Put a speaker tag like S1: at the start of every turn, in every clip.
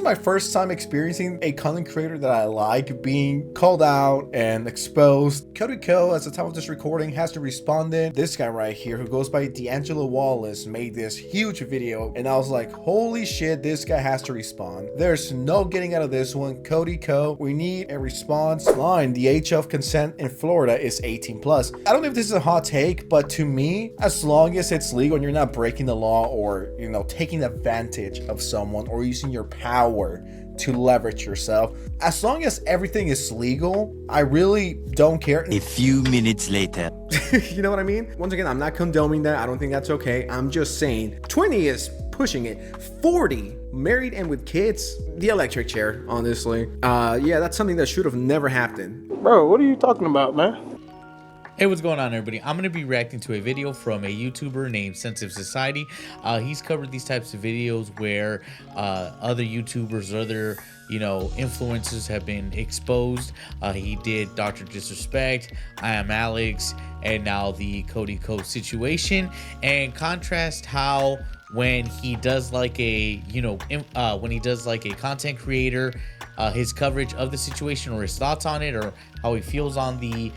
S1: is my first time experiencing a content creator that I like being called out and exposed. Cody Ko, at the time of this recording, has to respond. This guy right here, who goes by D'Angelo Wallace, made this huge video, and I was like, holy shit, this guy has to respond. There's no getting out of this one. Cody Ko, we need a response. Line, the age of consent in Florida is 18 plus. I don't know if this is a hot take, but to me, as long as it's legal and you're not breaking the law or, you know, taking advantage of someone or using your power to leverage yourself, as long as everything is legal, I really don't care.
S2: A few minutes later.
S3: You know what I mean? Once again, I'm not condoning that. I don't think that's okay. I'm just saying 20 is pushing it. 40 married and with kids, the electric chair, honestly. Yeah, that's something that should have never happened.
S4: Bro, what are you talking about, man?
S5: Hey, what's going on, everybody? I'm going to be reacting to a video from a YouTuber named Sensitive Soci3ty. He's covered these types of videos where other YouTubers, other, influencers have been exposed. He did Dr. Disrespect, I Am Alex, and now the Cody Ko situation. And contrast how when he does like a, when he does like a content creator, his coverage of the situation or his thoughts on it or how he feels on the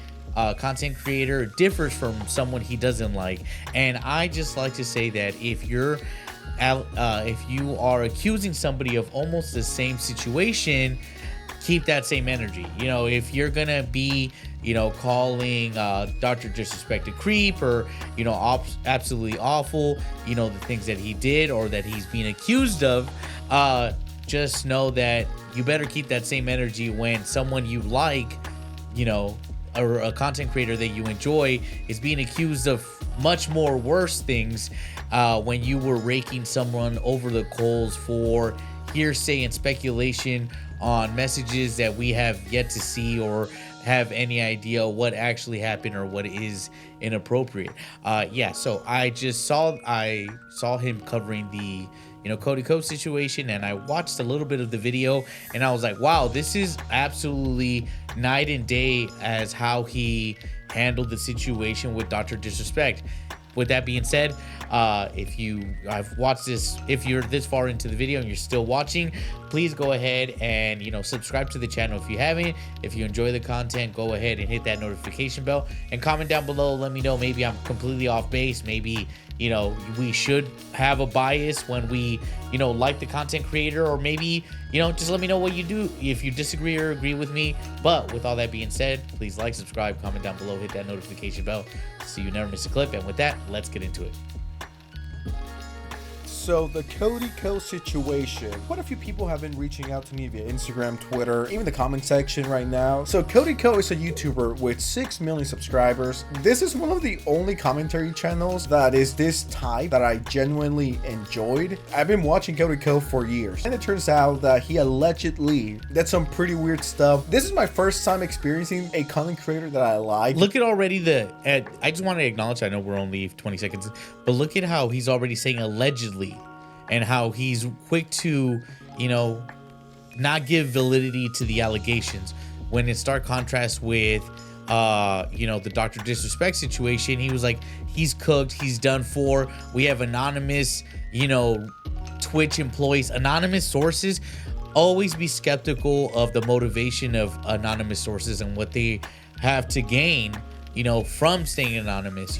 S5: content creator differs from someone he doesn't like. And I just like to say that if you are accusing somebody of almost the same situation, keep that same energy. If you're gonna be calling Dr. Disrespect a creep or absolutely awful, the things that he did or that he's being accused of, just know that you better keep that same energy when someone you like, or a content creator that you enjoy is being accused of much more worse things, when you were raking someone over the coals for hearsay and speculation on messages that we have yet to see or have any idea what actually happened or what is inappropriate. So I saw him covering the Cody Ko situation, and I watched a little bit of the video and I was like, wow, this is absolutely night and day as how he handled the situation with Dr. Disrespect. With that being said, I've watched this, if you're this far into the video and you're still watching, please go ahead and subscribe to the channel if you haven't. If you enjoy the content, go ahead and hit that notification bell and comment down below. Let me know, maybe I'm completely off base, maybe we should have a bias when we like the content creator, or maybe just let me know what you do if you disagree or agree with me. But with all that being said, please like, subscribe, comment down below, hit that notification bell so you never miss a clip. And with that, let's get into it.
S1: So the Cody Ko situation, quite a few people have been reaching out to me via Instagram, Twitter, even the comment section right now. So Cody Ko is a YouTuber with 6 million subscribers. This is one of the only commentary channels that is this type that I genuinely enjoyed. I've been watching Cody Ko for years, and it turns out that he allegedly did some pretty weird stuff. This is my first time experiencing a content creator that I like.
S5: Look at already I just want to acknowledge, I know we're only 20 seconds, but look at how he's already saying allegedly, and how he's quick to, not give validity to the allegations. When in stark contrast with, the Dr. Disrespect situation, he was like, he's cooked, he's done for. We have anonymous, Twitch employees, anonymous sources. Always be skeptical of the motivation of anonymous sources and what they have to gain, from staying anonymous.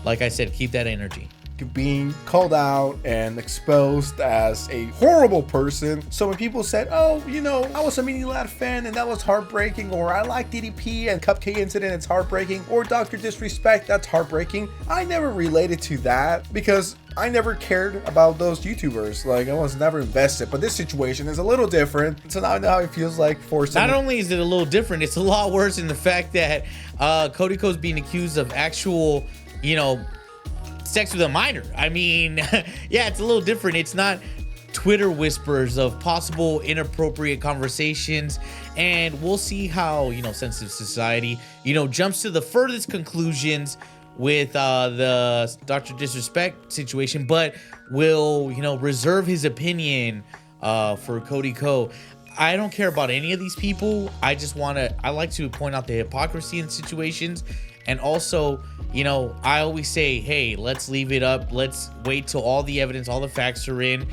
S5: Like I said, keep that energy.
S1: Being called out and exposed as a horrible person. So when people said, oh, I was a Mini Lad fan and that was heartbreaking, or I like DDP and Cupcake Incident, it's heartbreaking, or Dr. Disrespect, that's heartbreaking, I never related to that because I never cared about those YouTubers. Like, I was never invested. But this situation is a little different. So now I know how it feels like for some.
S5: Not only is it a little different, it's a lot worse in the fact that Cody Ko's being accused of actual, sex with a minor. I mean, yeah, it's a little different. It's not Twitter whispers of possible inappropriate conversations, and we'll see how Sensitive Soci3ty jumps to the furthest conclusions with the Dr. Disrespect situation, but will reserve his opinion for Cody Ko. I don't care about any of these people. I like to point out the hypocrisy in situations. And also, I always say, hey, let's leave it up. Let's wait till all the evidence, all the facts are in.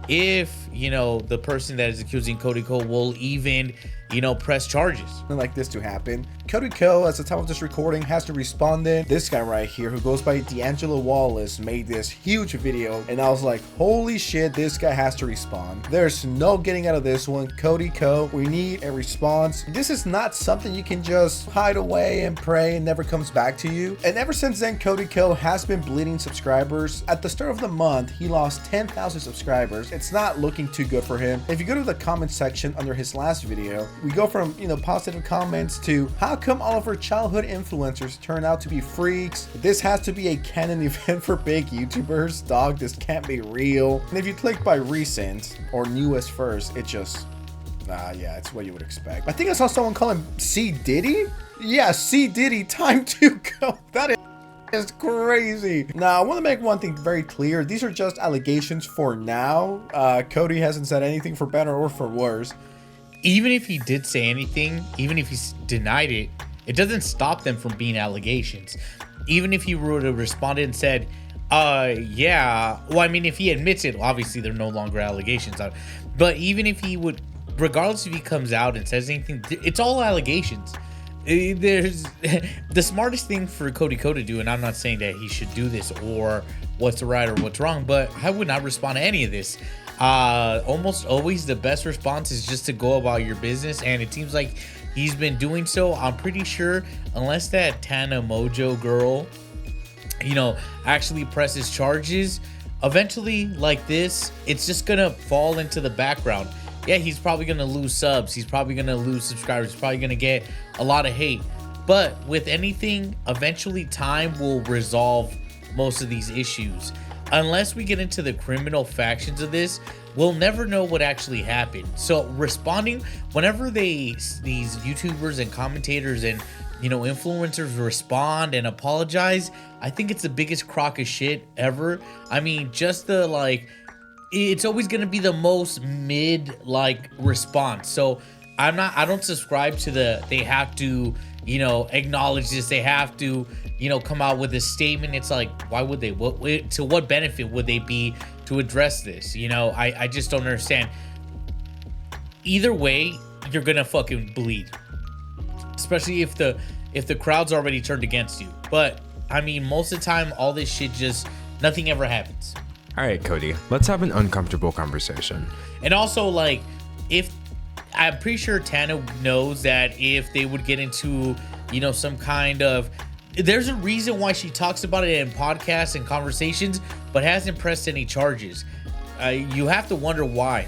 S5: if, you know, the person that is accusing Cody Ko will even, you know, press charges.
S1: Like this to happen. Cody Ko, at the time of this recording, has to respond. Then this guy right here, who goes by D'Angelo Wallace, made this huge video, and I was like, holy shit, this guy has to respond. There's no getting out of this one. Cody Ko, we need a response. This is not something you can just hide away and pray and never comes back to you. And ever since then, Cody Ko has been bleeding subscribers. At the start of the month, he lost 10,000 subscribers. It's not looking too good for him. If you go to the comment section under his last video, we go from, you know, positive comments to how come all of our childhood influencers turn out to be freaks? This has to be a canon event for big YouTubers. Dog, this can't be real. And if you click by recent or newest first, it just, yeah, it's what you would expect. I think I saw someone call him C Diddy. Yeah, C Diddy, time to go. That is crazy. Now, I want to make one thing very clear. These are just allegations for now. Cody hasn't said anything for better or for worse.
S5: Even if he did say anything, even if he denied it, it doesn't stop them from being allegations. Even if he would have responded and said, yeah, well, I mean, if he admits it, obviously they're no longer allegations. But even if he would, regardless if he comes out and says anything, it's all allegations. There's the smartest thing for Cody Ko to do, and I'm not saying that he should do this or what's right or what's wrong, but I would not respond to any of this. Almost always the best response is just to go about your business, and it seems like he's been doing so. I'm pretty sure unless that Tana Mojo girl, you know, actually presses charges, eventually like this, it's just gonna fall into the background. Yeah, he's probably gonna lose subs, he's probably gonna lose subscribers, he's probably gonna get a lot of hate, but with anything, eventually time will resolve most of these issues. Unless we get into the criminal factions of this, we'll never know what actually happened. So responding, whenever these YouTubers and commentators and, you know, influencers respond and apologize, I think it's the biggest crock of shit ever. I mean, just the, like, it's always going to be the most mid, like, response. So I don't subscribe to the, they have to, you know, acknowledge this, they have to, you know, come out with a statement. It's like, why would they? To what benefit would they be to address this? You know, I just don't understand. Either way, you're gonna fucking bleed, especially if the crowd's already turned against you. But I mean, most of the time, all this shit just, nothing ever happens.
S6: All right, Cody, let's have an uncomfortable conversation.
S5: And also, like, if I'm pretty sure Tana knows that if they would get into, you know, some kind of, there's a reason why she talks about it in podcasts and conversations, but hasn't pressed any charges. You have to wonder why.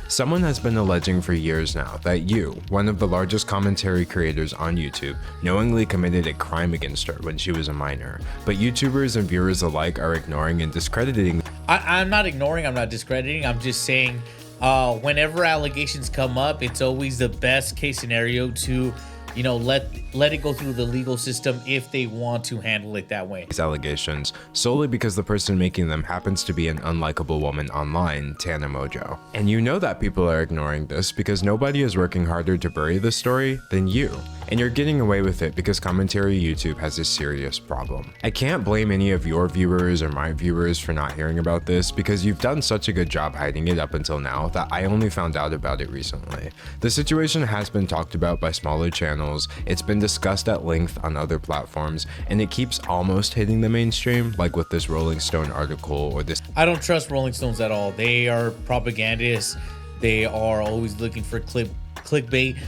S6: Someone has been alleging for years now that you, one of the largest commentary creators on YouTube, knowingly committed a crime against her when she was a minor. But YouTubers and viewers alike are ignoring and discrediting.
S5: I'm not ignoring, I'm not discrediting, I'm just saying whenever allegations come up, it's always the best case scenario to, you know, let it go through the legal system if they want to handle it that way.
S6: These allegations solely because the person making them happens to be an unlikable woman online, Tana Mojo. And you know that people are ignoring this because nobody is working harder to bury the story than you. And you're getting away with it because commentary YouTube has a serious problem. I can't blame any of your viewers or my viewers for not hearing about this because you've done such a good job hiding it up until now that I only found out about it recently. The situation has been talked about by smaller channels, it's been discussed at length on other platforms, and it keeps almost hitting the mainstream, like with this Rolling Stone article or this.
S5: I don't trust Rolling Stones at all. They are propagandists. They are always looking for clickbait.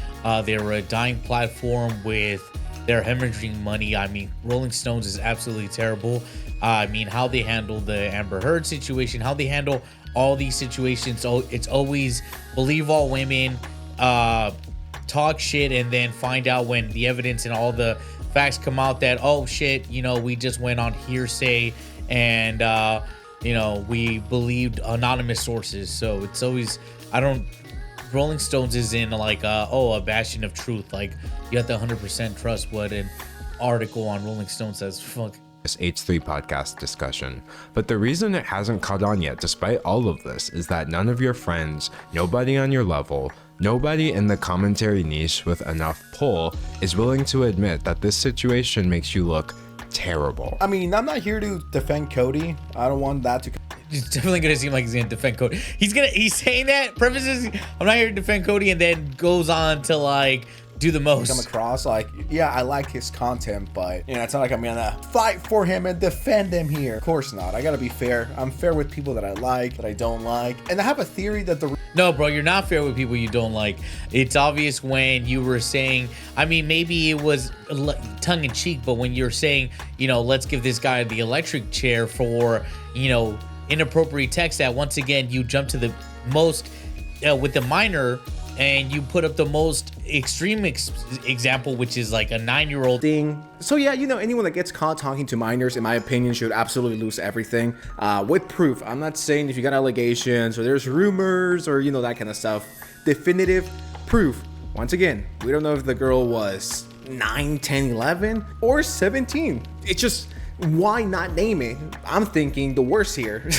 S5: They're a dying platform with their hemorrhaging money. I mean, Rolling Stones is absolutely terrible. I mean, how they handle the Amber Heard situation, how they handle all these situations. So it's always believe all women, talk shit, and then find out when the evidence and all the facts come out that, oh shit, you know, we just went on hearsay and you know, we believed anonymous sources. So it's always, Rolling Stones is in like a bastion of truth. Like, you have to 100% trust what an article on Rolling Stone says. Fuck.
S6: This H3 podcast discussion. But the reason it hasn't caught on yet, despite all of this, is that none of your friends, nobody on your level, nobody in the commentary niche with enough pull is willing to admit that this situation makes you look terrible.
S1: I mean, I'm not here to defend Cody. I don't want that to
S5: it's definitely gonna seem like he's gonna defend Cody. He's saying that, prefaces, I'm not here to defend Cody, and then goes on to like do the most.
S1: Come across like, yeah, I like his content, but you know, it's not like I'm gonna fight for him and defend him here. Of course not. I gotta be fair. I'm fair with people that I like, that I don't like, and I have a theory that the
S5: No, bro, you're not fair with people you don't like. It's obvious when you were saying, I mean, maybe it was tongue in cheek, but when you're saying, you know, let's give this guy the electric chair for, you know, inappropriate text, that once again, you jump to the most with the minor, and you put up the most extreme example, which is like a 9-year-old
S3: thing. So yeah, you know, anyone that gets caught talking to minors, in my opinion, should absolutely lose everything with proof. I'm not saying if you got allegations or there's rumors or, you know, that kind of stuff. Definitive proof. Once again, we don't know if the girl was 9, 10, 11 or 17. It's just, why not name it? I'm thinking the worst here.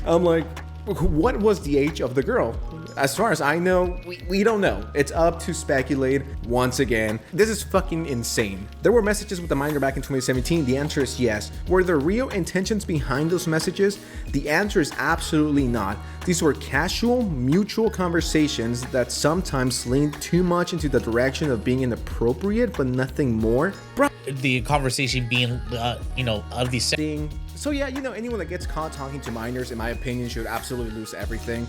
S3: I'm like, what was the age of the girl? As far as I know, we don't know. It's up to speculate. Once again, this is fucking insane. There were messages with the minor back in 2017. The answer is yes. Were there real intentions behind those messages? The answer is absolutely not. These were casual, mutual conversations that sometimes leaned too much into the direction of being inappropriate, but nothing more. Bro,
S5: the conversation being, you know, of the
S3: thing. So yeah, you know, anyone that gets caught talking to minors, in my opinion, should absolutely lose everything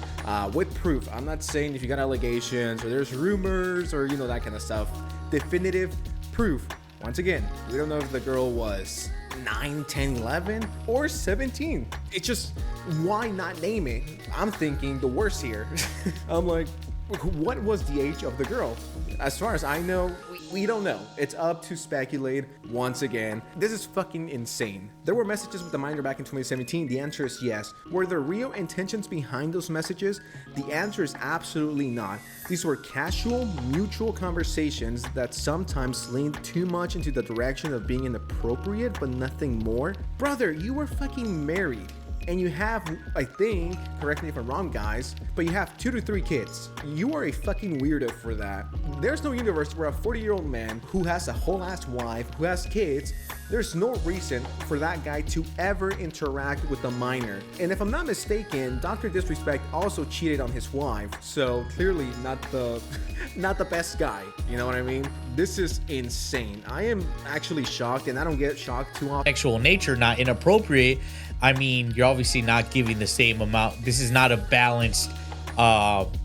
S3: with proof. I'm not saying if you got allegations or there's rumors or, you know, that kind of stuff. Definitive proof. Once again, we don't know if the girl was 9, 10, 11 or 17. It's just, why not name it? I'm thinking the worst here. I'm like, what was the age of the girl? As far as I know, we don't know. It's up to speculate. Once again, this is fucking insane. There were messages with the minor back in 2017. The answer is yes. Were there real intentions behind those messages? The answer is absolutely not. These were casual, mutual conversations that sometimes leaned too much into the direction of being inappropriate, but nothing more. Brother, you were fucking married. And you have, I think, correct me if I'm wrong, guys, but you have 2 to 3 kids. You are a fucking weirdo for that. There's no universe where a 40-year-old man who has a whole ass wife, who has kids, there's no reason for that guy to ever interact with a minor. And if I'm not mistaken, Dr. Disrespect also cheated on his wife. So clearly not the best guy. You know what I mean? This is insane. I am actually shocked, and I don't get shocked too often.
S5: Sexual nature, not inappropriate. I mean, you're obviously not giving the same amount. This is not a balanced,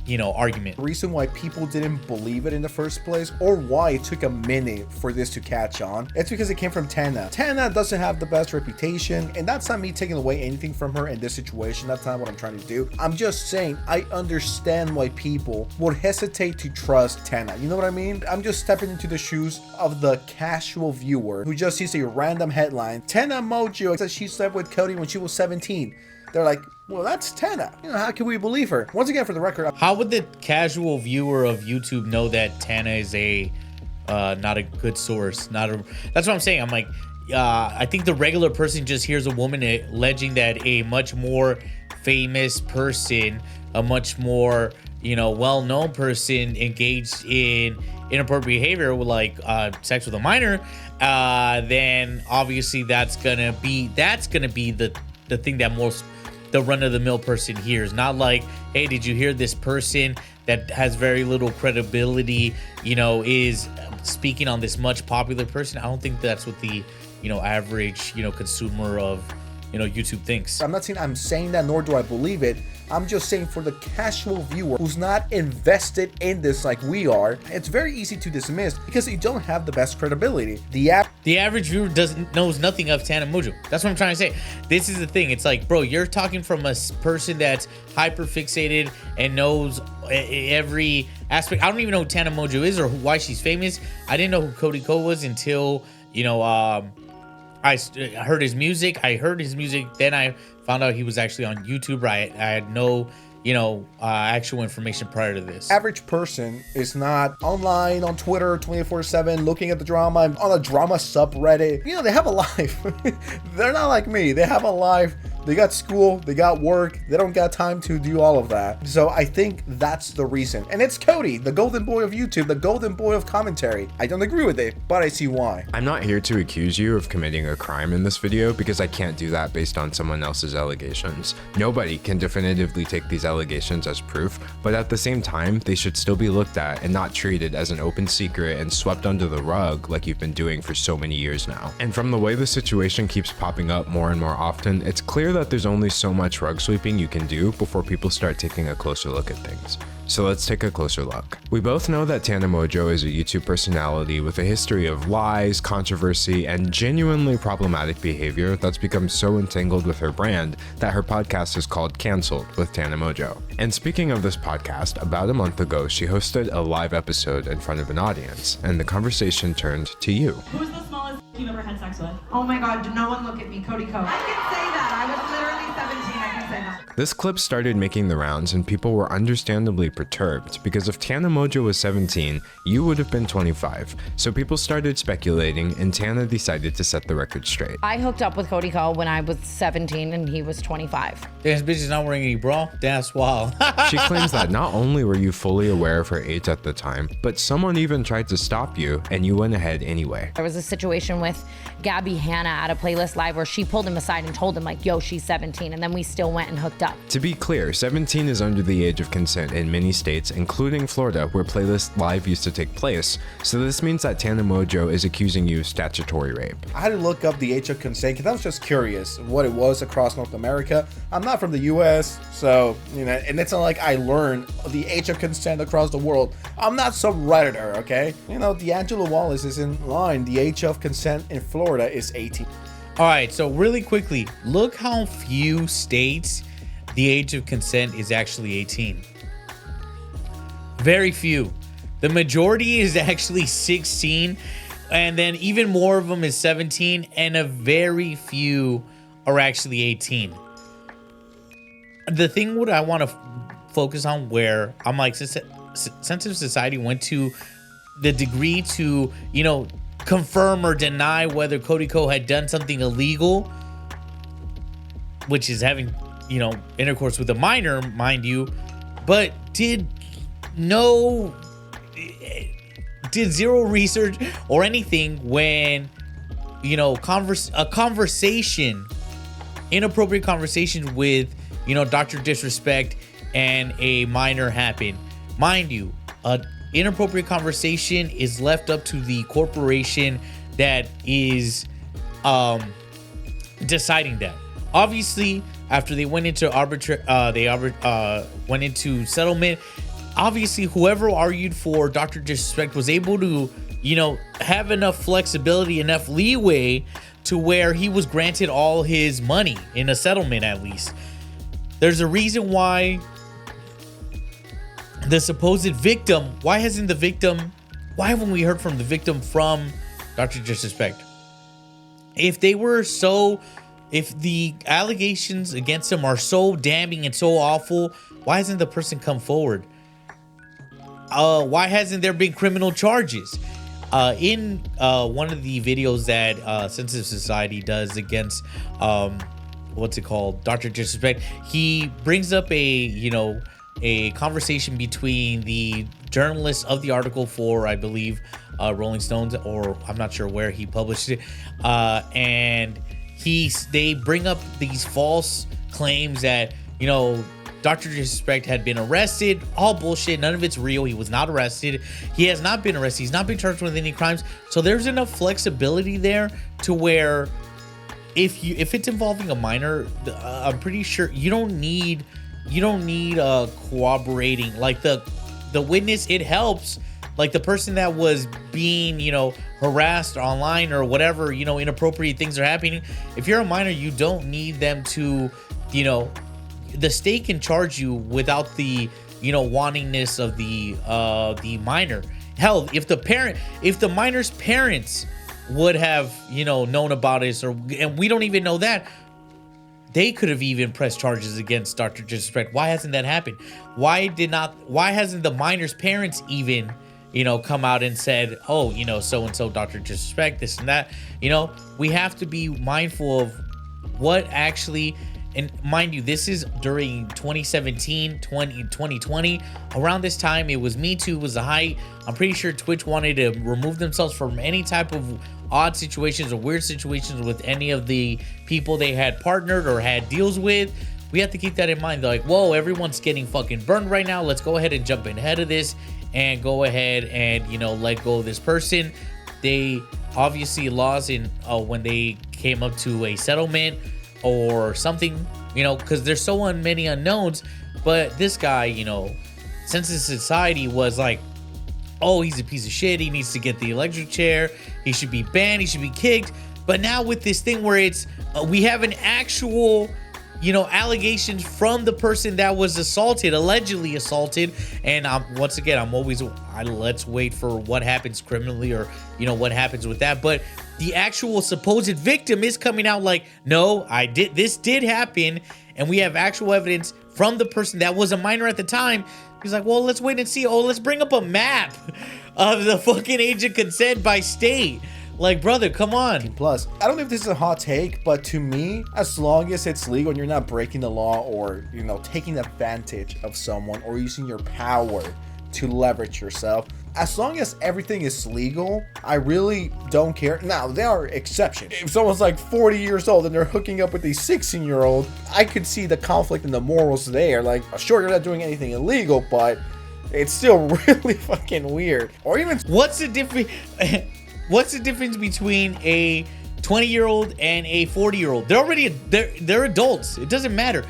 S5: you know, argument.
S1: The reason why people didn't believe it in the first place, or why it took a minute for this to catch on, it's because it came from Tana. Tana doesn't have the best reputation, and that's not me taking away anything from her in this situation. That's not what I'm trying to do. I'm just saying I understand why people would hesitate to trust Tana. You know what I mean? I'm just stepping into the shoes of the casual viewer who just sees a random headline. Tana Mojo says she slept with Cody when she was 17. They're like, well, that's Tana. You know, how can we believe her? Once again, for the record,
S5: how would the casual viewer of YouTube know that Tana is a not a good source? That's what I'm saying. I'm like, I think the regular person just hears a woman alleging that a much more famous person, a much more, you know, well-known person engaged in inappropriate behavior with like sex with a minor, then obviously that's gonna be the thing that most the run-of-the-mill person hears. Not like, hey, did you hear this person that has very little credibility, you know, is speaking on this much popular person? I don't think that's what the, you know, average, you know, consumer of, you know, YouTube thinks.
S1: I'm not saying I'm saying that, nor do I believe it. I'm just saying for the casual viewer who's not invested in this like we are, it's very easy to dismiss because you don't have the best credibility. The
S5: average viewer knows nothing of Tana Mojo. That's what I'm trying to say. This is the thing. It's like, bro, you're talking from a person that's hyper fixated and knows every aspect. I don't even know who Tana Mojo is or why she's famous. I didn't know who Cody Ko was until, you know, I heard his music. Then I found out he was actually on YouTube. I had no, you know, actual information prior to this.
S1: Average person is not online on Twitter 24/7 looking at the drama on a drama subreddit. You know, they have a life. They're not like me. They have a life They got school, they got work, they don't got time to do all of that. So I think that's the reason. And it's Cody, the golden boy of YouTube, the golden boy of commentary. I don't agree with it, but I see why.
S6: I'm not here to accuse you of committing a crime in this video because I can't do that based on someone else's allegations. Nobody can definitively take these allegations as proof, but at the same time, they should still be looked at and not treated as an open secret and swept under the rug like you've been doing for so many years now. And from the way the situation keeps popping up more and more often, it's clear that there's only so much rug sweeping you can do before people start taking a closer look at things. So let's take a closer look. We both know that Tana Mongeau is a YouTube personality with a history of lies, controversy, and genuinely problematic behavior that's become so entangled with her brand that her podcast is called Cancelled with Tana Mongeau. And speaking of this podcast, about a month ago, she hosted a live episode in front of an audience, and the conversation turned to you.
S7: Who's the smallest you've ever had sex with?
S8: Oh my god, no one look at me, Cody Ko. I can say that. I was literally 17, I can say that.
S6: This clip started making the rounds and people were understandably perturbed because if Tana Mongeau was 17, you would have been 25. So people started speculating and Tana decided to set the record straight.
S9: I hooked up with Cody Ko when I was 17 and he was 25.
S5: This bitch is not wearing any bra. That's wild.
S6: She claims that not only were you fully aware of her age at the time, but someone even tried to stop you and you went ahead anyway.
S9: There was a situation with Gabby Hanna at a playlist live where she pulled him aside and told him like, yo, she's 17. And then we still went and hooked up.
S6: To be clear, 17 is under the age of consent in many states, including Florida, where Playlist Live used to take place. So this means that Tana Mongeau is accusing you of statutory rape.
S1: I had to look up the age of consent because I was just curious what it was across North America. I'm not from the US, so, you know, and it's not like I learned the age of consent across the world. I'm not some Redditor, okay? You know, D'Angelo Wallace is in line. The age of consent in Florida is 18.
S5: All right, so really quickly, look how few states the age of consent is actually 18. Very few. The majority is actually 16, and then even more of them is 17, and a very few are actually 18. The thing what I want to focus on, where I'm like, Sensitive Society went to the degree to, you know, confirm or deny whether Cody Ko had done something illegal, which is having, you know, intercourse with a minor, mind you, but did zero research or anything when, you know, inappropriate conversation with, you know, Dr. Disrespect and a minor happened. Mind you, inappropriate conversation is left up to the corporation that is deciding that. Obviously, after they went into went into settlement, obviously whoever argued for Dr. Disrespect was able to, you know, have enough flexibility, enough leeway to where he was granted all his money in a settlement. At least there's a reason why the supposed victim, why haven't we heard from the victim from Dr. Disrespect? If the allegations against him are so damning and so awful, why hasn't the person come forward? Why hasn't there been criminal charges? In one of the videos that Sensitive Society does against Dr. Disrespect, he brings up a conversation between the journalist of the article for, I believe, Rolling Stones, or I'm not sure where he published it, and they bring up these false claims that, you know, Dr. Disrespect had been arrested. All bullshit. None of it's real. He was not arrested. He has not been arrested. He's not been charged with any crimes. So there's enough flexibility there to where if it's involving a minor, I'm pretty sure you don't need cooperating, like the witness. It helps, like the person that was being, you know, harassed online or whatever, you know, inappropriate things are happening. If you're a minor, you don't need them to, you know, the state can charge you without the, you know, wantingness of the minor. Hell, if the minor's parents would have, you know, known about this, and we don't even know that, they could have even pressed charges against Dr. Disrespect. Why hasn't that happened? Why hasn't the minor's parents even, you know, come out and said, oh, you know, so-and-so Dr. Disrespect, this and that? You know, we have to be mindful of what actually and mind you, this is during 2017, 2020. Around this time, it was Me Too was the height. I'm pretty sure Twitch wanted to remove themselves from any type of odd situations or weird situations with any of the people they had partnered or had deals with. We have to keep that in mind. They're like, whoa, everyone's getting fucking burned right now. Let's go ahead and jump ahead of this and go ahead and, you know, let go of this person. They obviously lost in when they came up to a settlement or something, you know, because there's so many unknowns. But this guy, you know, Sensitive Soci3ty was like, oh, he's a piece of shit. He needs to get the electric chair. He should be banned. He should be kicked. But now with this thing where it's, we have an actual, you know, allegations from the person that was assaulted, allegedly assaulted. And once again, I'm always, let's wait for what happens criminally or, you know, what happens with that. But the actual supposed victim is coming out like, no, this did happen. And we have actual evidence from the person that was a minor at the time. He's like, well, let's wait and see. Oh, let's bring up a map of the fucking age of consent by state. Like, brother, come on.
S1: Plus, I don't know if this is a hot take, but to me, as long as it's legal and you're not breaking the law or, you know, taking advantage of someone or using your power to leverage yourself, as long as everything is legal, I really don't care. Now, there are exceptions. If someone's like 40 years old and they're hooking up with a 16-year-old, I could see the conflict and the morals there. Like, sure, you're not doing anything illegal, but it's still really fucking weird. Or even,
S5: what's the difference? What's the difference between a 20-year-old and a 40-year-old? They're adults. It doesn't matter.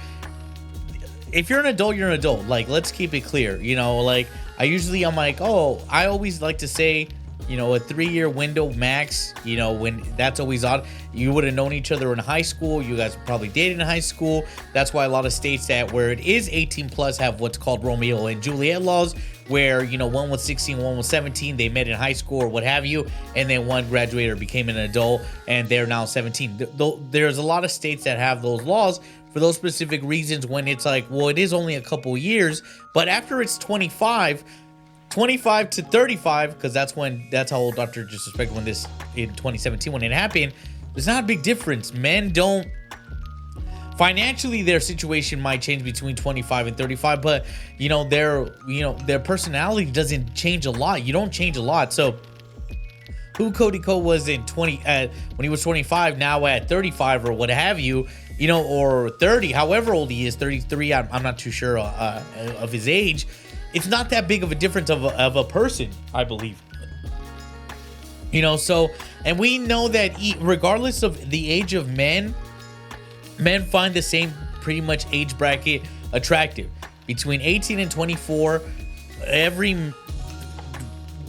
S5: If you're an adult, you're an adult. Like, let's keep it clear. You know, like, I'm like, oh, I always like to say, you know, a 3-year window max, you know, when that's always odd. You would have known each other in high school. You guys probably dated in high school. That's why a lot of states that where it is 18 plus have what's called Romeo and Juliet laws, where, you know, one was 16, one was 17. They met in high school or what have you. And then one graduated or became an adult and they're now 17. There's a lot of states that have those laws for those specific reasons when it's like, well, it is only a couple years, but after it's 25 to 35, because that's how old Dr. Disrespect when this in 2017 when it happened, there's not a big difference. Men don't financially, their situation might change between 25 and 35, but you know, their personality doesn't change a lot. You don't change a lot. So who Cody Ko was in when he was 25, now at 35 or what have you, you know, or 30, however old he is, 33, I'm not too sure of his age. It's not that big of a difference of a person, I believe. You know, so, and we know that regardless of the age of men find the same pretty much age bracket attractive. Between 18 and 24,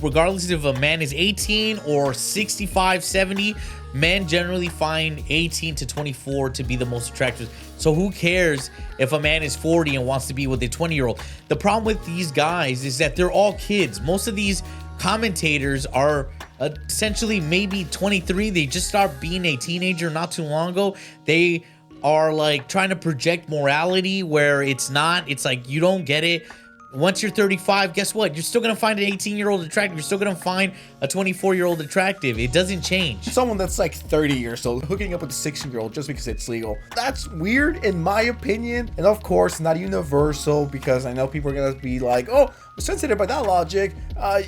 S5: regardless if a man is 18 or 65, 70, men generally find 18 to 24 to be the most attractive. So who cares if a man is 40 and wants to be with a 20-year-old? The problem with these guys is that they're all kids. Most of these commentators are essentially maybe 23. They just started being a teenager not too long ago. They are like trying to project morality where it's not. It's like, you don't get it. Once you're 35, guess what? You're still going to find an 18-year-old attractive. You're still going to find a 24-year-old attractive. It doesn't change.
S1: Someone that's like 30 years old hooking up with a 16-year-old just because it's legal. That's weird in my opinion. And of course, not universal, because I know people are going to be like, oh, sensitive by that logic.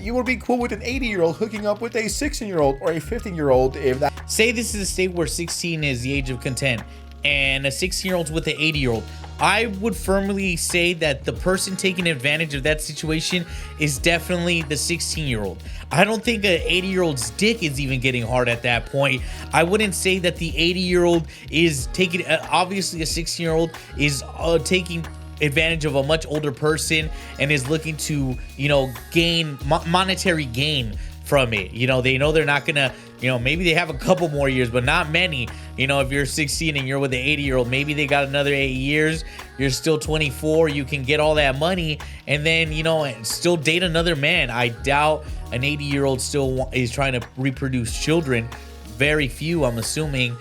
S1: You would be cool with an 80-year-old hooking up with a 16-year-old or a 15-year-old if that.
S5: Say this is a state where 16 is the age of consent and a 16-year-old's with an 80-year-old. I would firmly say that the person taking advantage of that situation is definitely the 16-year-old. I don't think an 80-year-old's dick is even getting hard at that point. I wouldn't say that the 80-year-old is taking, obviously a 16-year-old is taking advantage of a much older person and is looking to, you know, gain monetary gain from it. You know, they know they're not gonna, you know, maybe they have a couple more years, but not many. You know, if you're 16 and you're with an 80-year-old, maybe they got another 8 years. You're still 24. You can get all that money and then, you know, still date another man. I doubt an 80-year-old still is trying to reproduce children. Very few, I'm assuming.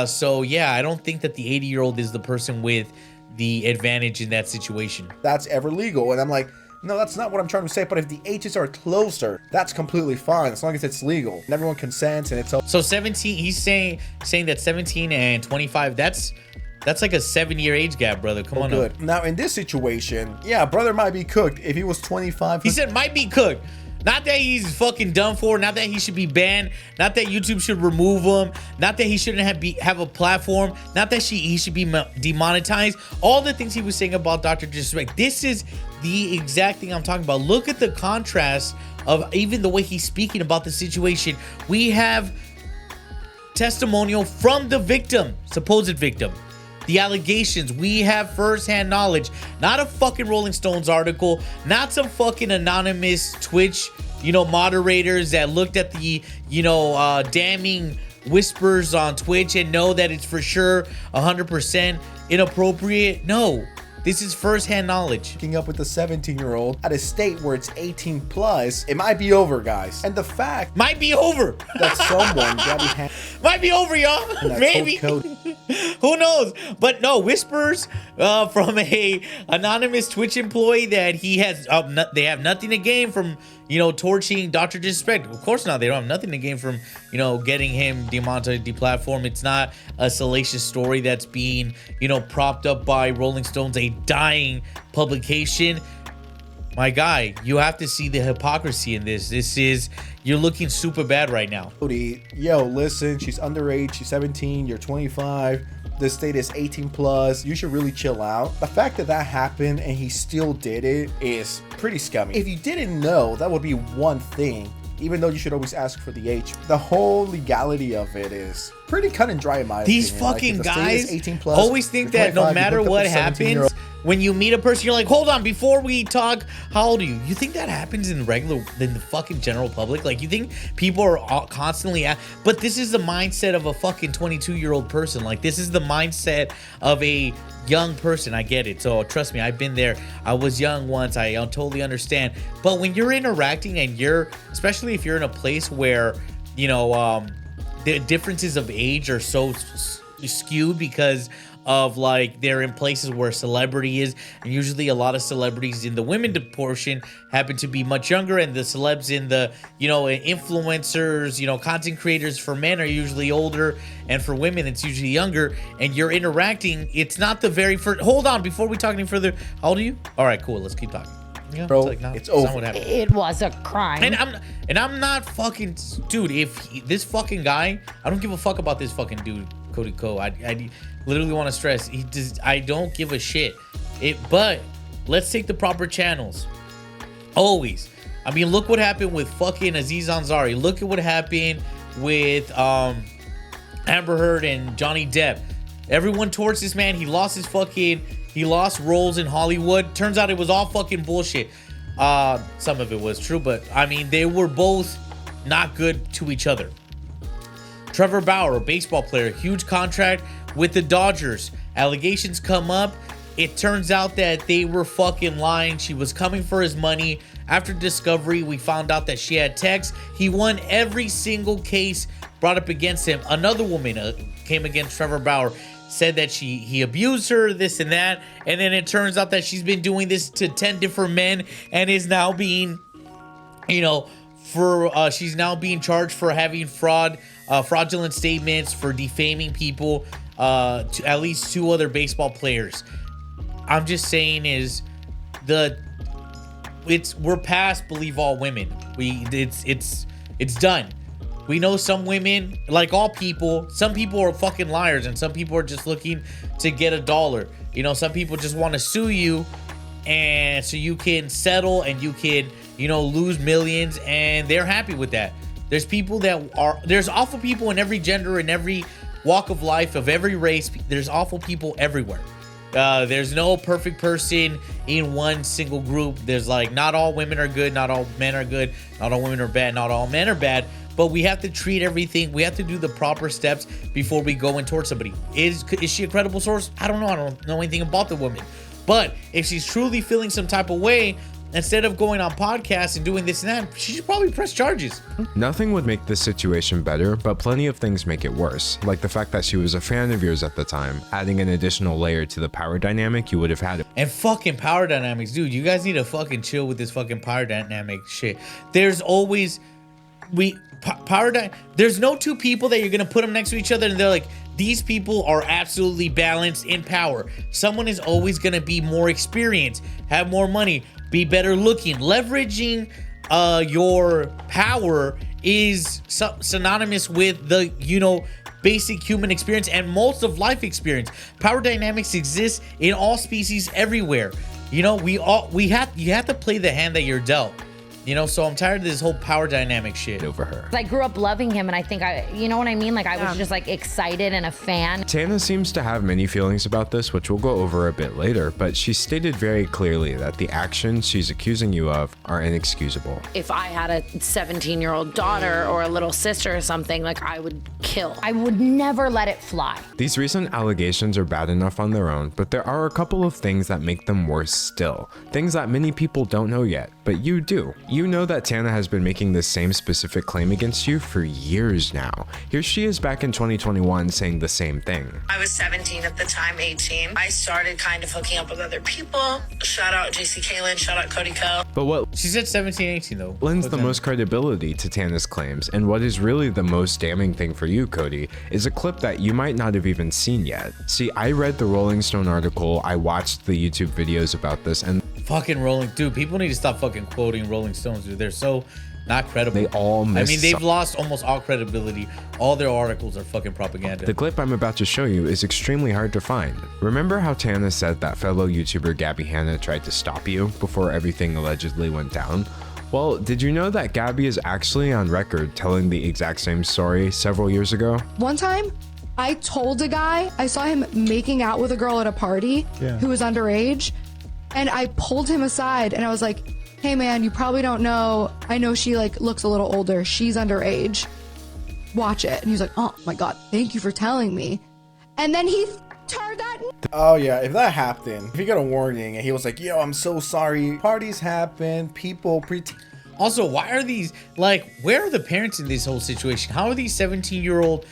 S5: So yeah, I don't think that the 80-year-old is the person with the advantage in that situation.
S1: That's ever legal. And I'm like, no, that's not what I'm trying to say. But if the ages are closer, that's completely fine as long as it's legal and everyone consents and it's
S5: so 17. He's saying that 17 and 25. That's That's like a 7-year age gap, brother. Come on
S1: Good.
S5: up.
S1: Now, in this situation, yeah, brother might be cooked. If he was 25,
S5: He said might be cooked. Not that he's fucking done for, not that he should be banned, not that YouTube should remove him, not that he shouldn't have a platform, not that he should be demonetized. All the things he was saying about Dr. Disrespect. This is the exact thing I'm talking about. Look at the contrast of even the way he's speaking about the situation. We have testimonial from the victim, supposed victim. The allegations, we have first-hand knowledge, not a fucking Rolling Stones article, not some fucking anonymous Twitch, moderators that looked at the, damning whispers on Twitch and know that it's for sure 100% inappropriate. No, this is first-hand knowledge.
S1: Hooking up with a 17-year-old at a state where it's 18 plus, it might be over, guys. And the fact
S5: might be over
S1: that someone
S5: might be over, y'all. Maybe. Who knows? But no, whispers from a anonymous Twitch employee that he has they have nothing to gain from torching Dr. Disrespect. Of course not. They don't have nothing to gain from getting him demonetized, deplatformed. It's not a salacious story that's being propped up by Rolling Stones, a dying publication. My guy, you have to see the hypocrisy in this. You're looking super bad right now.
S1: Yo, listen, she's underage, she's 17, you're 25. The state is 18 plus. You should really chill out. The fact that happened and he still did it is pretty scummy. If you didn't know, that would be one thing. Even though you should always ask for the age. The whole legality of it is pretty cut and dry in my
S5: These
S1: opinion.
S5: fucking
S1: Like,
S5: guys
S1: 18 plus,
S5: always think that no matter what happens, when you meet a person, you're like, hold on, before we talk, how old are you? You think that happens in the fucking general public? Like, you think people are constantly but this is the mindset of a fucking 22-year-old person. Like, this is the mindset of a young person. I get it. So trust me, I've been there. I was young once. I totally understand. But when you're interacting and especially if you're in a place where, the differences of age are so skewed because of like they're in places where celebrity is, and usually a lot of celebrities in the women portion happen to be much younger, and the celebs in the influencers, content creators for men are usually older, and for women it's usually younger, and you're interacting. It's not the very first. Hold on, before we talk any further, how old are you? All right, cool, let's keep talking.
S1: Bro,
S5: it's
S1: over.
S5: Not what happened.
S9: It was a crime.
S5: And I'm not fucking, dude. This fucking guy, I don't give a fuck about this fucking dude, Cody Ko. I literally want to stress, I don't give a shit. But let's take the proper channels. Always. I mean, look what happened with fucking Aziz Ansari. Look at what happened with Amber Heard and Johnny Depp. Everyone torched this man. He lost roles in Hollywood. Turns out it was all fucking bullshit. Some of it was true, but I mean, they were both not good to each other. Trevor Bauer, a baseball player, huge contract with the Dodgers. Allegations come up. It turns out that they were fucking lying. She was coming for his money. After discovery, we found out that she had texts. He won every single case brought up against him. Another woman came against Trevor Bauer, said that he abused her, this and that, and then it turns out that she's been doing this to 10 different men and is now being, she's now being charged for having fraudulent statements, for defaming people, to at least 2 other baseball players. I'm just saying we're past believe all women. It's done. We know some women, like all people, some people are fucking liars, and some people are just looking to get a dollar. Some people just want to sue you, and so you can settle and you can, lose millions, and they're happy with that. There's awful people in every gender, in every walk of life, of every race. There's awful people everywhere. There's no perfect person in one single group. There's not all women are good, not all men are good, not all women are bad, not all men are bad. But we have to treat everything. We have to do the proper steps before we go and towards somebody. Is she a credible source? I don't know. I don't know anything about the woman. But if she's truly feeling some type of way, instead of going on podcasts and doing this and that, she should probably press charges.
S6: Nothing would make this situation better, but plenty of things make it worse. Like the fact that she was a fan of yours at the time, adding an additional layer to the power dynamic you would have had.
S5: And fucking power dynamics, dude. You guys need to fucking chill with this fucking power dynamic shit. There's always... There's no 2 people that you're gonna put them next to each other and they're like, these people are absolutely balanced in power. Someone is always going to be more experienced, have more money, be better looking. Leveraging your power is synonymous with the, you know, basic human experience and most of life experience. Power dynamics exist in all species everywhere. You know, you have to play the hand that you're dealt. You know, so I'm tired of this whole power dynamic shit over her.
S9: I grew up loving him, and I think you know what I mean? Like, I was just like excited and a fan.
S6: Tana seems to have many feelings about this, which we'll go over a bit later, but she stated very clearly that the actions she's accusing you of are inexcusable.
S10: If I had a 17-year-old daughter or a little sister or something, like, I would kill.
S9: I would never let it fly.
S6: These recent allegations are bad enough on their own, but there are a couple of things that make them worse still. Things that many people don't know yet, but you do. You know that Tana has been making this same specific claim against you for years now. Here she is back in 2021 saying the same thing.
S11: I was 17 at the time, 18. I started kind of hooking up with other people. Shout out JC Kalen, shout out Cody Ko.
S6: But what
S5: she said 17, 18 though.
S6: Lends the most credibility to Tana's claims, and what is really the most damning thing for you, Cody, is a clip that you might not have even seen yet. See, I read the Rolling Stone article, I watched the YouTube videos about this, and
S5: fucking Rolling, dude, people need to stop fucking quoting Rolling Stones, dude. They're so not credible.
S6: They all miss.
S5: I mean, they've lost almost all credibility. All their articles are fucking propaganda.
S6: The clip I'm about to show you is extremely hard to find. Remember how Tana said that fellow YouTuber Gabby Hanna tried to stop you before everything allegedly went down? Well, did you know that Gabby is actually on record telling the exact same story several years ago?
S12: One time, I told a guy, I saw him making out with a girl at a party who was underage, and I pulled him aside and I was like, hey man, you probably don't know, I know she like looks a little older, she's underage, watch it. And he was like, oh my god, thank you for telling me. And then he turned that.
S1: Oh yeah, if that happened, if he got a warning and he was like, yo, I'm so sorry, parties happen, people
S5: also, why are these, like, where are the parents in this whole situation? How are these 17-year-old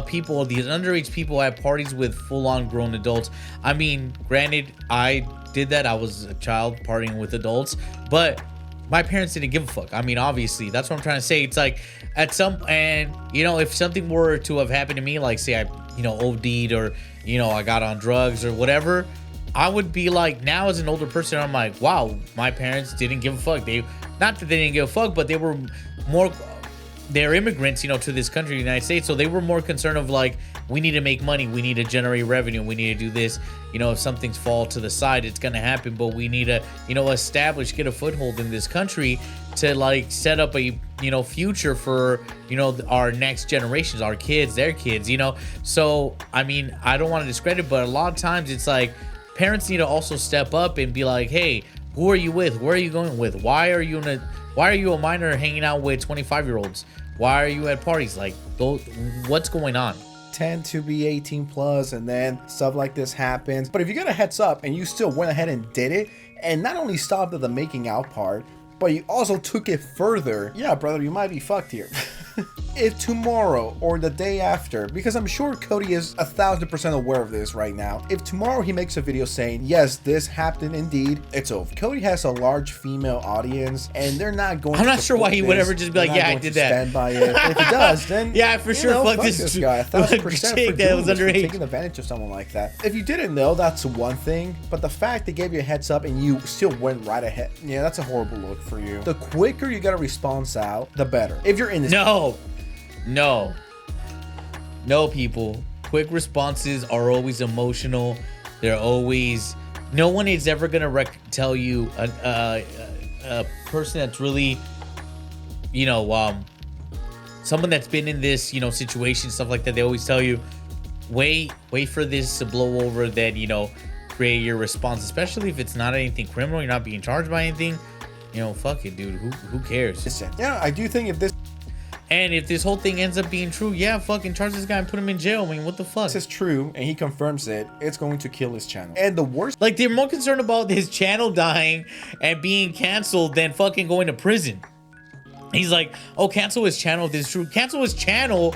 S5: people, these underage people at parties with full-on grown adults? I mean, granted, I did that. I was a child partying with adults, but my parents didn't give a fuck. I mean, obviously, that's what I'm trying to say. It's like at some, and you know, if something were to have happened to me, like say I, you know, OD'd or, you know, I got on drugs or whatever, I would be like, now as an older person, I'm like, wow, my parents didn't give a fuck. They, not that they didn't give a fuck, but they were more, they're immigrants, you know, to this country, the United States. So they were more concerned of like, we need to make money, we need to generate revenue, we need to do this. You know, if something's fall to the side, it's gonna happen, but we need to, you know, establish, get a foothold in this country to like set up a, you know, future for, you know, our next generations, our kids, their kids, you know. So I mean, I don't want to discredit, but a lot of times it's like parents need to also step up and be like, hey, who are you with? Where are you going with? Why are you a minor hanging out with 25-year-olds? Why are you at parties? Like, what's going on?
S1: Tend to be 18 plus, and then stuff like this happens. But if you got a heads up and you still went ahead and did it, and not only stopped at the making out part, but you also took it further, yeah, brother, you might be fucked here. If tomorrow or the day after, because I'm sure Cody is 1000% aware of this right now, if tomorrow he makes a video saying, yes, this happened indeed, it's over. Cody has a large female audience, and they're not going
S5: I'm not sure why he would ever just be like, yeah, I did that.
S1: Stand by it. If he does, then
S5: yeah, for sure, fuck
S1: this guy 1000% for
S5: that was underage,
S1: taking advantage of someone like that. If you didn't know, that's one thing, but the fact they gave you a heads up and you still went right ahead, yeah, that's a horrible look for you. The quicker you got a response out, the better. If you're in this,
S5: no, people. Quick responses are always emotional. They're always, no one is ever gonna tell you a person that's really, you know, someone that's been in this, you know, situation, stuff like that. They always tell you, wait for this to blow over, then, you know, create your response, especially if it's not anything criminal, you're not being charged by anything, you know, fuck it, dude. Who cares?
S1: Listen, yeah, I do think if this,
S5: and if this whole thing ends up being true, yeah, fucking charge this guy and put him in jail. I mean, what the fuck?
S1: This is true, and he confirms it, it's going to kill his channel. And the worst,
S5: like, they're more concerned about his channel dying and being canceled than fucking going to prison. He's like, oh, cancel his channel if this is true. Cancel his channel,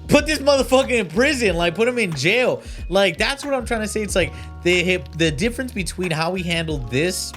S5: put this motherfucker in prison, like, put him in jail. Like, that's what I'm trying to say. It's like the difference between how we handled this,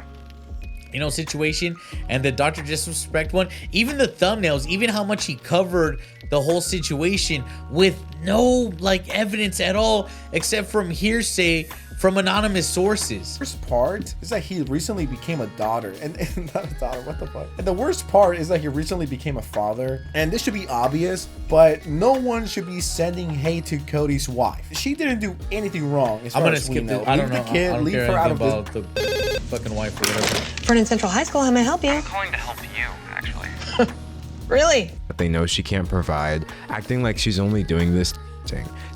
S5: you know, situation and the Dr. Disrespect one, even the thumbnails, even how much he covered the whole situation with no like evidence at all except from hearsay from anonymous sources.
S1: The worst part is that he recently became a daughter, and not a daughter, what the fuck? And the worst part is that he recently became a father, and this should be obvious, but no one should be sending hate to Cody's wife. She didn't do anything wrong. As
S5: I'm
S1: far
S5: gonna
S1: as
S5: skip
S1: we know.
S5: this. I don't
S1: Leave
S5: know.
S1: the kid,
S5: I don't
S1: leave
S5: care
S1: her out of
S5: about
S1: this.
S5: the fucking wife or whatever.
S8: Vernon Central High School, how may I help you?
S13: I'm calling to help you, actually.
S8: Really?
S6: That they know she can't provide, acting like she's only doing this,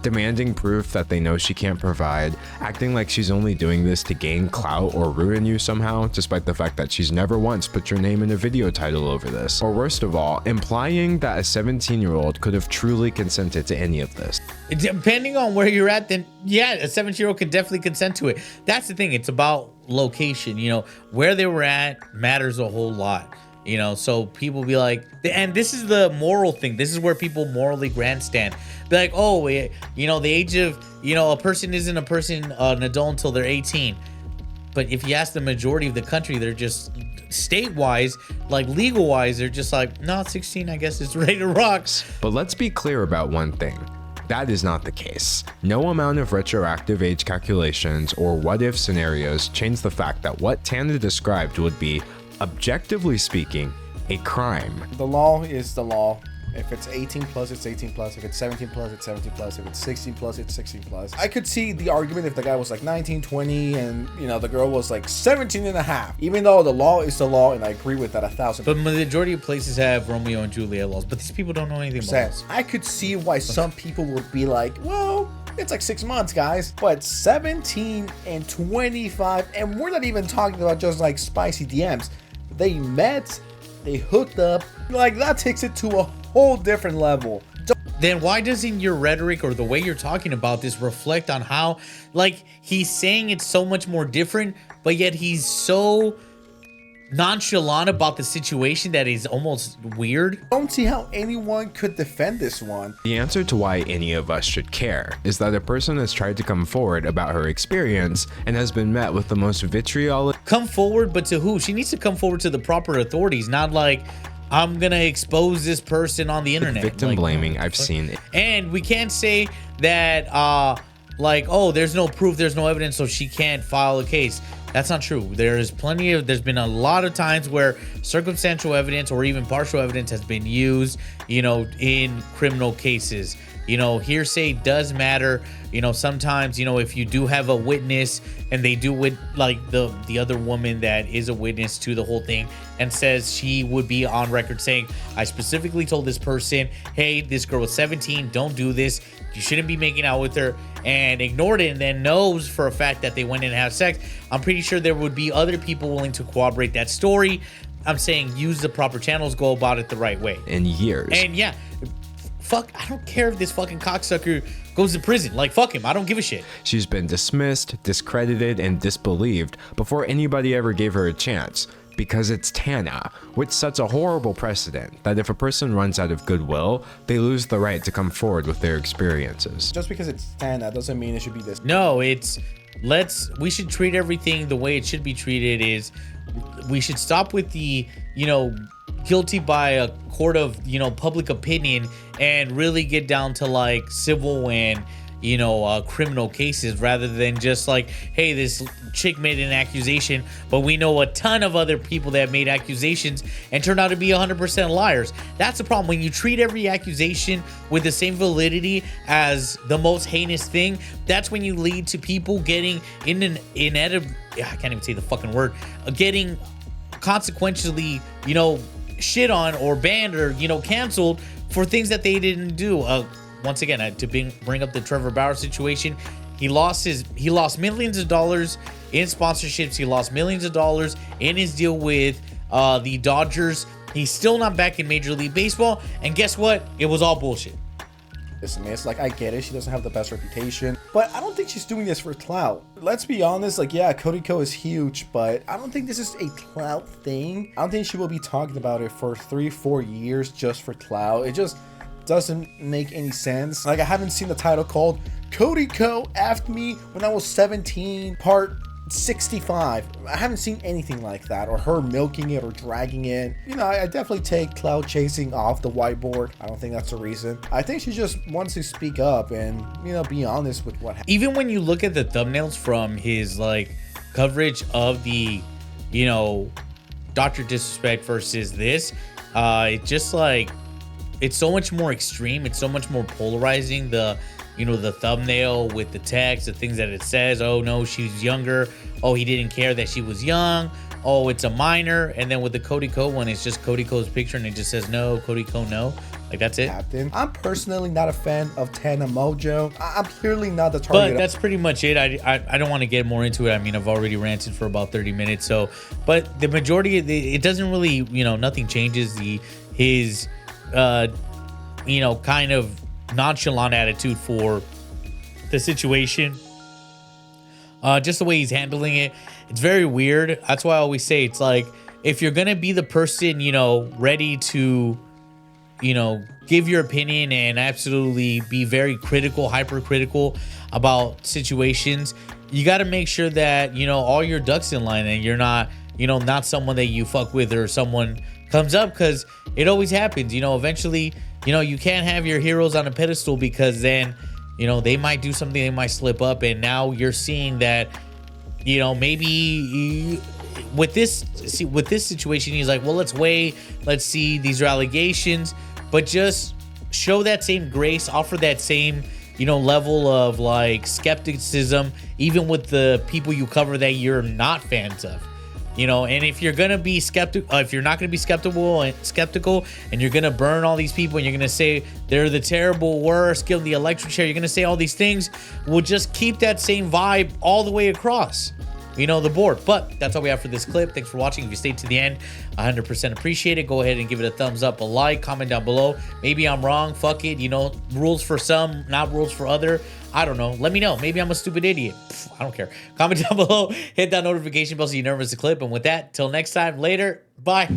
S6: demanding proof that they know she can't provide, acting like she's only doing this to gain clout or ruin you somehow, despite the fact that she's never once put your name in a video title over this. Or worst of all, implying that a 17-year-old could have truly consented to any of this.
S5: Depending on where you're at, then yeah, a 17-year-old could definitely consent to it. That's the thing. It's about location. You know, where they were at matters a whole lot. You know, so people be like, and this is the moral thing. This is where people morally grandstand. Be like, oh, you know, the age of, you know, a person isn't an adult until they're 18. But if you ask the majority of the country, they're just state-wise, like legal-wise, they're just like, no, 16, I guess it's ready to rock.
S6: But let's be clear about one thing. That is not the case. No amount of retroactive age calculations or what-if scenarios change the fact that what Tana described would be, objectively speaking, a crime.
S1: The law is the law. If it's 18 plus, it's 18 plus. If it's 17 plus, it's 17 plus. If it's 16 plus, it's 16 plus. I could see the argument if the guy was like 19, 20, and you know, the girl was like 17 and a half. Even though the law is the law, and I agree with that 1,000%.
S5: But the majority of places have Romeo and Juliet laws, but these people don't know anything about this.
S1: I could see why some people would be like, well, it's like 6 months, guys. But 17 and 25, and we're not even talking about just like spicy DMs. They met, they hooked up, like that takes it to a whole different level.
S5: Then why doesn't your rhetoric or the way you're talking about this reflect on how, like, he's saying it's so much more different, but yet he's so nonchalant about the situation that is almost weird?
S1: I don't see how anyone could defend this one.
S6: The answer to why any of us should care is that a person has tried to come forward about her experience and has been met with the most vitriolic.
S5: Come forward, but to who? She needs to come forward to the proper authorities, not like, I'm gonna expose this person on the internet.
S6: Victim
S5: like,
S6: blaming, I've seen it.
S5: And we can't say that like, oh, there's no proof, there's no evidence, so she can't file a case. That's not true. There's been a lot of times where circumstantial evidence or even partial evidence has been used, you know, in criminal cases. You know, hearsay does matter. You know, sometimes, you know, if you do have a witness and they do with like the other woman that is a witness to the whole thing and says she would be on record saying, I specifically told this person, hey, this girl was 17, don't do this. You shouldn't be making out with her, and ignored it and then knows for a fact that they went in and had sex. I'm pretty sure there would be other people willing to corroborate that story. I'm saying use the proper channels, go about it the right way.
S6: In years.
S5: And yeah, fuck, I don't care if this fucking cocksucker goes to prison. Like, fuck him. I don't give a shit.
S6: She's been dismissed, discredited, and disbelieved before anybody ever gave her a chance. Because it's Tana, which sets a horrible precedent that if a person runs out of goodwill, they lose the right to come forward with their experiences.
S1: Just because it's Tana doesn't mean it should be this.
S5: No, we should treat everything the way it should be treated. Is we should stop with the, you know, guilty by a court of, you know, public opinion and really get down to like civil and, you know, criminal cases, rather than just like, hey, this chick made an accusation, but we know a ton of other people that made accusations and turned out to be 100% liars. That's the problem. When you treat every accusation with the same validity as the most heinous thing, that's when you lead to people getting I can't even say the fucking word, getting consequentially, you know, shit on or banned or, you know, canceled for things that they didn't do. Once again, to bring up the Trevor Bauer situation, he lost millions of dollars in sponsorships. He lost millions of dollars in his deal with the Dodgers. He's still not back in Major League Baseball. And guess what? It was all bullshit.
S1: Listen, man, it's like, I get it. She doesn't have the best reputation, but I don't think she's doing this for clout. Let's be honest. Like, yeah, Cody Ko is huge, but I don't think this is a clout thing. I don't think she will be talking about it for 3-4 years just for clout. It just doesn't make any sense. Like, I haven't seen the title called Cody Ko effed me when I was 17 part 65. I haven't seen anything like that, or her milking it or dragging it. You know, I definitely take cloud chasing off the whiteboard. I don't think that's the reason. I think she just wants to speak up and, you know, be honest with what happened.
S5: Even when you look at the thumbnails from his like coverage of the, you know, Dr. Disrespect versus this, it just like, it's so much more extreme. It's so much more polarizing. The, you know, the thumbnail with the text, the things that it says. Oh no, she's younger. Oh, he didn't care that she was young. Oh, it's a minor. And then with the Cody Ko one, it's just Cody Ko's picture and it just says no, Cody Ko no. Like, that's it.
S1: Captain. I'm personally not a fan of Tana Mojo. I'm clearly not the target.
S5: But that's pretty much it. I don't want to get more into it. I mean, I've already ranted for about 30 minutes. So, but the majority of it doesn't really, you know, nothing changes. His you know, kind of nonchalant attitude for the situation. Just the way he's handling it. It's very weird. That's why I always say it's like, if you're going to be the person, you know, ready to, you know, give your opinion and absolutely be very critical, hypercritical about situations, you got to make sure that, you know, all your ducks in line and you're not, you know, not someone that you fuck with or someone comes up, because it always happens. You know, eventually, you know, you can't have your heroes on a pedestal, because then, you know, they might do something, they might slip up, and now you're seeing that, you know, maybe with this situation, he's like, well, let's wait, let's see, these are allegations, but just show that same grace, offer that same, you know, level of like skepticism, even with the people you cover that you're not fans of. You know, and if you're gonna be skeptical, if you're not gonna be skeptical and you're gonna burn all these people and you're gonna say they're the terrible worst, give them the electric chair, you're gonna say all these things, we'll just keep that same vibe all the way across, you know, the board. But that's all we have for this clip. Thanks for watching. If you stayed to the end, 100% appreciate it. Go ahead and give it a thumbs up, a like, comment down below. Maybe I'm wrong, fuck it, you know, rules for some, not rules for other. I don't know. Let me know. Maybe I'm a stupid idiot. I don't care. Comment down below. Hit that notification bell so you never miss a clip. And with that, till next time, later. Bye.